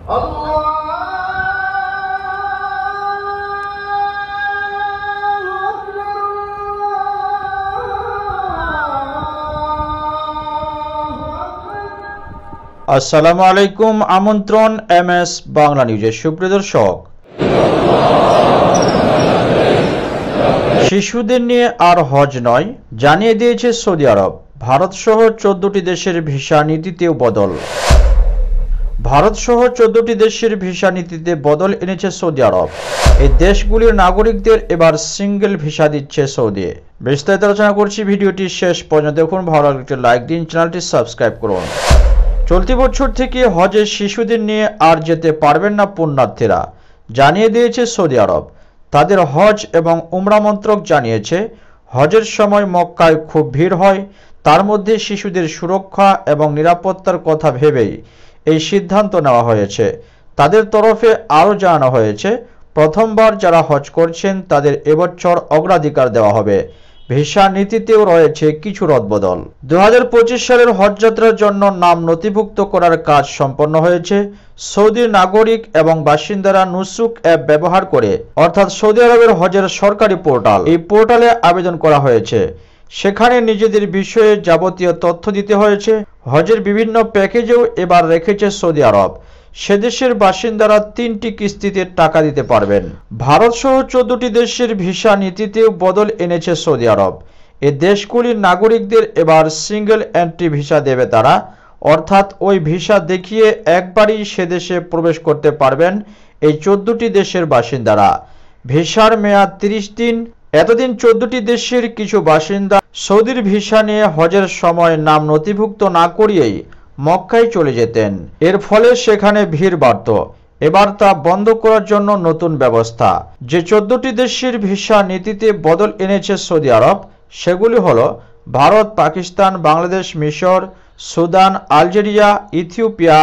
আসসালামু আলাইকুম। আমন্ত্রণ এমএস বাংলা নিউজের সুপ্রিয় দর্শক। শিশুদের নিয়ে আর হজ নয় জানিয়ে দিয়েছে সৌদি আরব। ভারত সহ 14টি দেশের ভিসা নীতিতেও বদল। ভারত সহ 14টি দেশের ভিসা নীতিতে বদল এনেছে সৌদি আরব। এই দেশগুলির নাগরিকদের এবার সিঙ্গেল ভিসা দিচ্ছে সৌদি। বিস্তারিত আলোচনা করছি, ভিডিওটি শেষ পর্যন্ত দেখুন। ভালো লাগলে একটি লাইক দিন, চ্যানেলটি সাবস্ক্রাইব করুন। চলতি বছর থেকে হজে শিশুদের নিয়ে আর যেতে পারবেন না পুণ্যার্থীরা, জানিয়ে দিয়েছে সৌদি আরব। তাদের হজ এবং উমরা মন্ত্রক জানিয়েছে, হজের সময় মক্কায় খুব ভিড় হয়, তার মধ্যে শিশুদের সুরক্ষা এবং নিরাপত্তার কথা ভেবেই এই সিদ্ধান্ত নেওয়া হয়েছে। তাদের তরফে আরও জানানো হয়েছে, প্রথমবার যারা হজ করছেন তাদের এবছর অগ্রাধিকার দেওয়া হবে। ভিসা নীতিতেও রয়েছে কিছু রদবদল। 2025 সালের হজযাত্রার জন্য নাম নথিভুক্ত করার কাজ সম্পন্ন হয়েছে। সৌদির নাগরিক এবং বাসিন্দারা নুসুক অ্যাপ ব্যবহার করে, অর্থাৎ সৌদি আরবের হজের সরকারি পোর্টাল, এই পোর্টালে আবেদন করা হয়েছে। সেখানে নিজেদের বিষয়ে যাবতীয় তথ্য দিতে হয়েছে। হজের বিভিন্ন প্যাকেজেও এবার রেখেছে সৌদি আরব। সেদেশের বাসিন্দারা 3টি কিস্তিতে টাকা দিতে পারবেন। ভারত সহ 14টি দেশের ভিসা নীতিতেও বদল এনেছে সৌদি আরব। এ দেশগুলির নাগরিকদের এবার সিঙ্গেল এন্ট্রি ভিসা দেবে তারা, অর্থাৎ ওই ভিসা দেখিয়ে একবারই সেদেশে প্রবেশ করতে পারবেন এই 14টি দেশের বাসিন্দারা। ভিসার মেয়াদ 30 দিন। এতদিন 14টি দেশের কিছু বাসিন্দা সৌদির ভিসা নিয়ে হজের সময় নাম নথিভুক্ত না করিয়েই মক্কায় চলে যেতেন। এর ফলে সেখানে ভিড় বাড়ত। এবার তা বন্ধ করার জন্য নতুন ব্যবস্থা। যে 14টি দেশের ভিসা নীতিতে বদল এনেছে সৌদি আরব সেগুলি হলো ভারত, পাকিস্তান, বাংলাদেশ, মিশর, Sudan, Algeria, Ethiopia,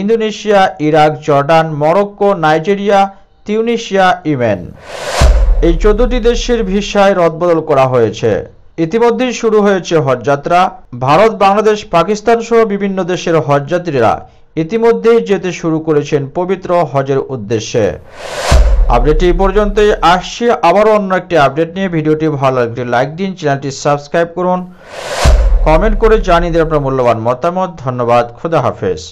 Indonesia, Iraq, Jordan, Morocco, Nigeria, Tunisia, Yemen. এই 14টি দেশের ভিসায় রদবদল করা হয়েছে। ইতিমধ্যেই শুরু হয়েছে হজযাত্রা। ভারত, বাংলাদেশ, পাকিস্তান সহ বিভিন্ন দেশের হজযাত্রীরা ইতিমধ্যেই যেতে শুরু করেছেন পবিত্র হজের উদ্দেশ্যে। আপডেট এই পর্যন্তই। আসছি আবারও অন্য একটি আপডেট নিয়ে। ভিডিওটি ভালো লাগলে লাইক দিন, চ্যানেলটি সাবস্ক্রাইব করুন, কমেন্ট করে জানিয়ে দিন আপনার মূল্যবান মতামত। ধন্যবাদ। খোদা হাফেজ।